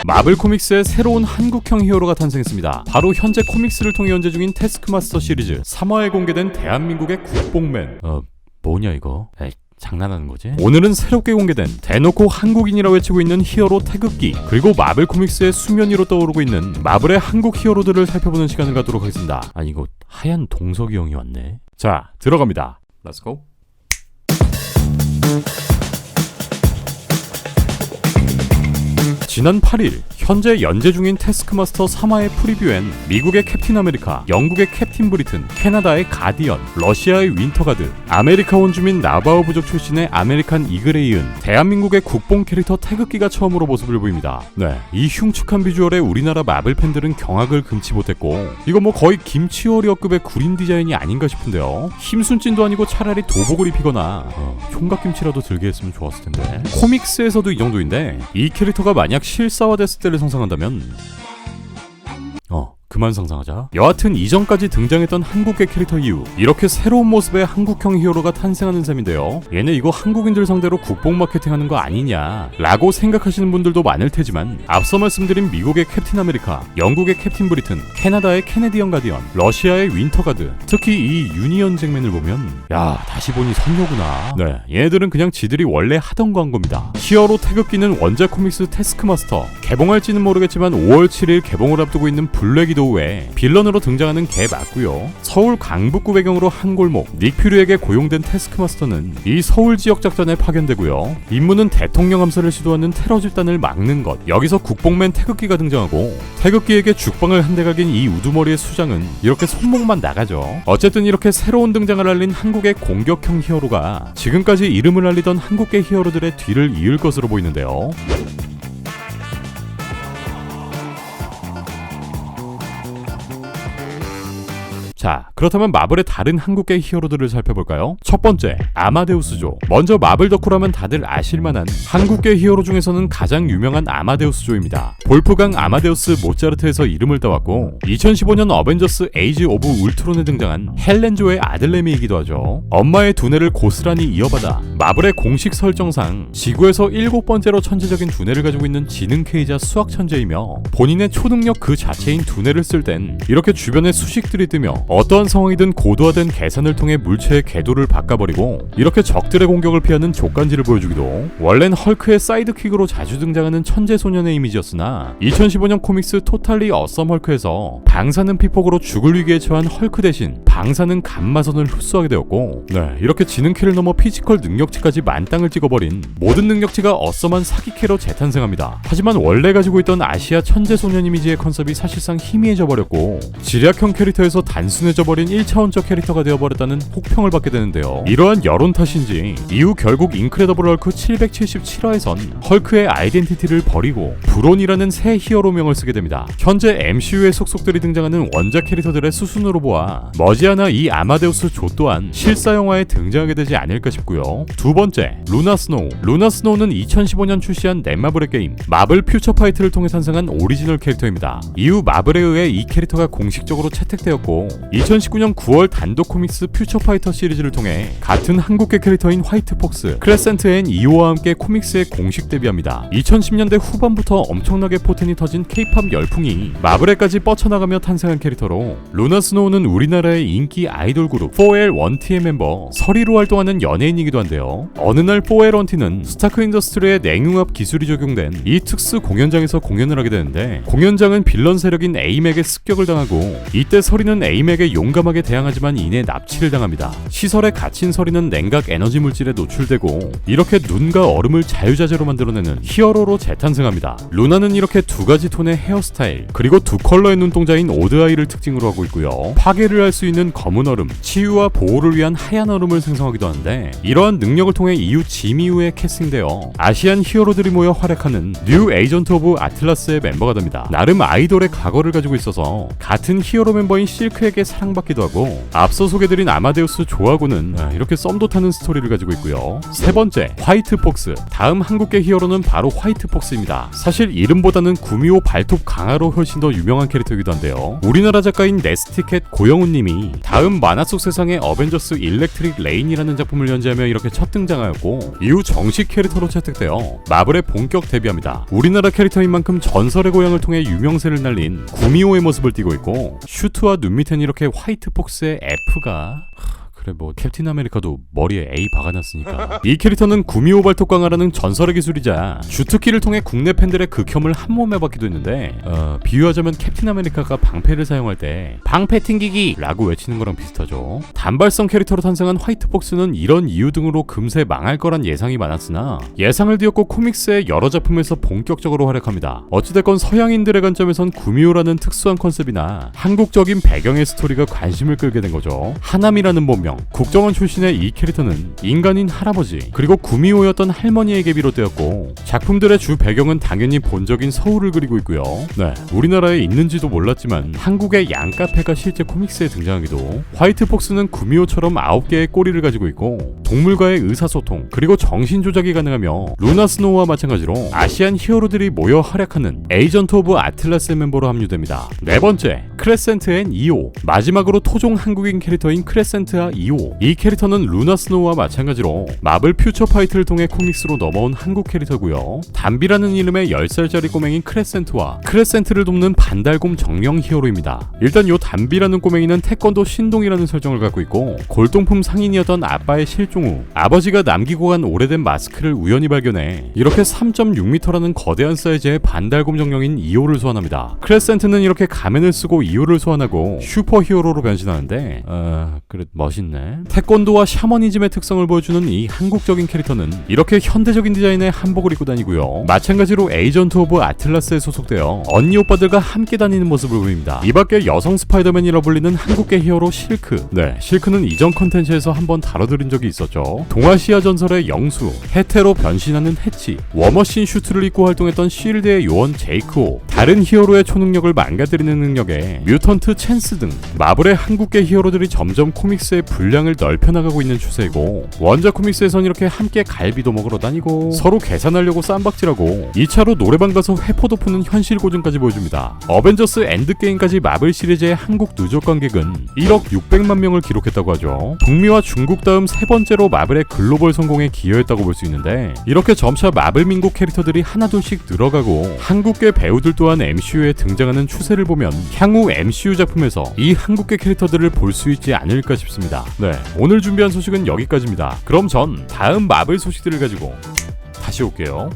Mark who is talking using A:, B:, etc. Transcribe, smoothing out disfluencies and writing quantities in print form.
A: 마블 코믹스의 새로운 한국형 히어로가 탄생했습니다. 바로 현재 코믹스를 통해 연재 중인 태스크마스터 시리즈 3화에 공개된 대한민국의 국뽕맨. 뭐냐 이거? 에이, 장난하는 거지? 오늘은 새롭게 공개된 대놓고 한국인이라 외치고 있는 히어로 태극기, 그리고 마블 코믹스의 수면 위로 떠오르고 있는 마블의 한국 히어로들을 살펴보는 시간을 갖도록 하겠습니다. 아니 이거 하얀 동석이 형이 왔네. 자, 들어갑니다. Let's go. 지난 8일 현재 연재 중인 태스크마스터 3화의 프리뷰엔 미국의 캡틴 아메리카, 영국의 캡틴 브리튼, 캐나다의 가디언, 러시아의 윈터가드, 아메리카 원주민 나바오 부족 출신의 아메리칸 이글에 이은 대한민국의 국뽕 캐릭터 태극기가 처음으로 모습을 보입니다. 네, 이 흉측한 비주얼에 우리나라 마블 팬들은 경악을 금치 못했고, 이거 뭐 거의 김치워리어급의 구린 디자인이 아닌가 싶은데요. 힘순찐도 아니고 차라리 도복을 입히거나 총각김치라도 들게 했으면 좋았을 텐데. 코믹스에서도 이 정도인데, 이 캐릭터가 만약 실사화됐을 때를 상상한다면 그만 상상하자. 여하튼 이전까지 등장했던 한국계 캐릭터 이후 이렇게 새로운 모습의 한국형 히어로가 탄생하는 셈인데요. 얘네 이거 한국인들 상대로 국뽕 마케팅하는 거 아니냐 라고 생각하시는 분들도 많을 테지만, 앞서 말씀드린 미국의 캡틴 아메리카, 영국의 캡틴 브리튼, 캐나다의 캐네디언 가디언, 러시아의 윈터가드, 특히 이 유니언 잭맨을 보면 야, 다시 보니 선녀구나. 네, 얘네들은 그냥 지들이 원래 하던 거 한 겁니다. 히어로 태극기는 원작 코믹스 태스크마스터, 개봉할지는 모르겠지만 5월 7일 개봉을 앞두고 있는 블랙 외에 빌런으로 등장하는 개 맞고요. 서울 강북구 배경으로 한 골목, 닉 퓨리에게 고용된 태스크마스터는 이 서울 지역 작전에 파견되고요. 임무는 대통령 암살을 시도하는 테러 집단을 막는 것. 여기서 국뽕맨 태극기가 등장하고, 태극기에게 죽방을 한 대 갈긴 이 우두머리의 수장은 이렇게 손목만 나가죠. 어쨌든 이렇게 새로운 등장을 알린 한국의 공격형 히어로가 지금까지 이름을 알리던 한국계 히어로들의 뒤를 이을 것으로 보이는데요. 자, 그렇다면 마블의 다른 한국계 히어로들을 살펴볼까요? 첫 번째, 아마데우스조. 먼저 마블 덕후라면 다들 아실만한 한국계 히어로 중에서는 가장 유명한 아마데우스조입니다. 볼프강 아마데우스 모차르트에서 이름을 따왔고, 2015년 어벤져스 에이지 오브 울트론에 등장한 헬렌조의 아들내미이기도 하죠. 엄마의 두뇌를 고스란히 이어받아 마블의 공식 설정상 지구에서 7번째로 천재적인 두뇌를 가지고 있는 지능케이자 수학 천재이며, 본인의 초능력 그 자체인 두뇌를 쓸 땐 이렇게 주변에 수식들이 뜨며 어떠한 상황이든 고도화된 계산을 통해 물체의 궤도를 바꿔버리고, 이렇게 적들의 공격을 피하는 족간지를 보여주기도, 원래는 헐크의 사이드킥으로 자주 등장하는 천재 소년의 이미지였으나 2015년 코믹스 토탈리 어썸 헐크에서 방사능 피폭으로 죽을 위기에 처한 헐크 대신 방사능 감마선을 흡수하게 되었고, 네, 이렇게 지능키를 넘어 피지컬 능력치까지 만땅을 찍어버린 모든 능력치가 어썸한 사기캐로 재탄생합니다. 하지만 원래 가지고 있던 아시아 천재 소년 이미지의 컨셉이 사실상 희미해져 버렸고, 지략형 캐릭터에서 단순해져버린 1차원적 캐릭터가 되어버렸다는 혹평을 받게 되는데요. 이러한 여론 탓인지 이후 결국 인크레더블 헐크 777화에선 헐크의 아이덴티티를 버리고 브론이라는 새 히어로명을 쓰게 됩니다. 현재 MCU에 속속들이 등장하는 원작 캐릭터들의 수순으로 보아 머지않아 이 아마데우스 조 또한 실사 영화에 등장하게 되지 않을까 싶고요. 두 번째, 루나 스노우. 루나 스노우는 2015년 출시한 넷마블의 게임 마블 퓨처 파이트를 통해 탄생한 오리지널 캐릭터입니다. 이후 마블에 의해 이 캐릭터가 공식적으로 채택되었고, 2019년 9월 단독 코믹스 퓨처 파이터 시리즈를 통해 같은 한국계 캐릭터인 화이트 폭스, 크레센트 앤 이오와 함께 코믹스에 공식 데뷔합니다. 2010년대 후반부터 엄청나게 포텐이 터진 K-팝 열풍이 마블에까지 뻗쳐나가며 탄생한 캐릭터로, 루나 스노우는 우리나라의 인기 아이돌 그룹 4L1T의 멤버 서리로 활동하는 연예인이기도 한데요. 어느 날 4L1T는 스타크 인더스트리의 냉융합 기술이 적용된 이 특수 공연장에서 공연을 하게 되는데, 공연장은 빌런 세력인 에임에게 습격을 당하고, 이때 서리는 에임에게 용감하게 대항하지만 이내 납치를 당합니다. 시설에 갇힌 서리는 냉각 에너지 물질에 노출되고, 이렇게 눈과 얼음을 자유자재로 만들어내는 히어로로 재탄생합니다. 루나는 이렇게 두 가지 톤의 헤어스타일, 그리고 두 컬러의 눈동자인 오드아이를 특징으로 하고 있고요. 파괴를 할 수 있는 검은 얼음, 치유와 보호를 위한 하얀 얼음을 생성하기도 하는데, 이러한 능력을 통해 이후 지미우에 캐스팅되어 아시안 히어로들이 모여 활약하는 뉴 에이전트 오브 아틀라스의 멤버가 됩니다. 나름 아이돌의 과거를 가지고 있어서 같은 히어로 멤버인 실크에게 사랑받기도 하고 앞서 소개드린 아마데우스 조하고는 이렇게 썸도 타는 스토리를 가지고 있고요. 세 번째, 화이트 폭스. 다음 한국계 히어로는 바로 화이트 폭스입니다. 사실 이름보다는 구미호 발톱 강화로 훨씬 더 유명한 캐릭터이기도 한데요. 우리나라 작가인 네스티켓 고영훈님이 다음 만화 속 세상의 어벤져스 일렉트릭 레인이라는 작품을 연재하며 이렇게 첫 등장하였고 이후 정식 캐릭터로 채택되어 마블에 본격 데뷔합니다. 우리나라 캐릭터인 만큼 전설의 고향을 통해 유명세를 날린 구미호의 모습을 띠고 있고 슈트와 눈 밑엔 이렇게 화이트 폭스의 F가 그래 뭐 캡틴 아메리카도 머리에 A 박아놨으니까 이 캐릭터는 구미호 발톱 강화라는 전설의 기술이자 주특기를 통해 국내 팬들의 극혐을 한몸에 받기도 했는데 비유하자면 캡틴 아메리카가 방패를 사용할 때 방패 튕기기 라고 외치는 거랑 비슷하죠. 단발성 캐릭터로 탄생한 화이트 폭스는 이런 이유 등으로 금세 망할 거란 예상이 많았으나 예상을 뒤엎고 코믹스의 여러 작품에서 본격적으로 활약합니다. 어찌됐건 서양인들의 관점에선 구미호라는 특수한 컨셉이나 한국적인 배경의 스토리가 관심을 끌게 된 거죠. 하남이라는 본명, 국정원 출신의 이 캐릭터는 인간인 할아버지 그리고 구미호였던 할머니에게 비롯되었고 작품들의 주 배경은 당연히 본적인 서울을 그리고 있고요. 네, 우리나라에 있는지도 몰랐지만 한국의 양카페가 실제 코믹스에 등장하기도 화이트 폭스는 구미호처럼 9개의 꼬리를 가지고 있고 동물과의 의사소통 그리고 정신 조작이 가능하며 루나 스노우와 마찬가지로 아시안 히어로들이 모여 활약하는 에이전트 오브 아틀라스의 멤버로 합류됩니다. 네 번째, 크레센트 앤 이오. 마지막으로 토종 한국인 캐릭터인 크레센트와 이오. 이 캐릭터는 루나 스노우와 마찬가지로 마블 퓨처 파이트를 통해 코믹스로 넘어온 한국 캐릭터고요. 담비라는 이름의 10살짜리 꼬맹인 크레센트와 크레센트를 돕는 반달곰 정령 히어로입니다. 일단 요 담비라는 꼬맹이는 태권도 신동이라는 설정을 갖고 있고 골동품 상인이었던 아빠의 실종 후 아버지가 남기고 간 오래된 마스크를 우연히 발견해 이렇게 3.6m라는 거대한 사이즈의 반달곰 정령인 이오를 소환합니다. 크레센트는 이렇게 가면을 쓰고 이오를 소환하고 슈퍼 히어로로 변신하는데 그래 멋있네. 태권도와 샤머니즘의 특성을 보여주는 이 한국적인 캐릭터는 이렇게 현대적인 디자인의 한복을 입고 다니고요. 마찬가지로 에이전트 오브 아틀라스에 소속되어 언니 오빠들과 함께 다니는 모습을 보입니다. 이 밖에 여성 스파이더맨이라 불리는 한국계 히어로 실크. 네, 실크는 이전 컨텐츠에서 한번 다뤄드린 적이 있었죠. 동아시아 전설의 영수, 해태로 변신하는 해치, 워머신 슈트를 입고 활동했던 쉴드의 요원 제이크오, 다른 히어로의 초능력을 망가뜨리는 능력에 뮤턴트 챈스 등 마블의 한국계 히어로들이 점점 코믹스의 분량을 넓혀나가고 있는 추세이고 원작 코믹스에선 이렇게 함께 갈비도 먹으러 다니고 서로 계산하려고 쌈박질하고 2차로 노래방 가서 회포도 푸는 현실 고증까지 보여줍니다. 어벤져스 엔드게임까지 마블 시리즈의 한국 누적 관객은 1억 600만 명을 기록했다고 하죠. 북미와 중국 다음 세 번째로 마블의 글로벌 성공에 기여했다고 볼 수 있는데 이렇게 점차 마블 민국 캐릭터들이 하나둘씩 늘어가고 한국계 배우들 또한 MCU에 등장하는 추세를 보면 향후 MCU 작품에서 이 한국계 캐릭터들을 볼 수 있지 않을까 싶습니다. 네, 오늘 준비한 소식은 여기까지입니다. 그럼 전 다음 마블 소식들을 가지고 다시 올게요.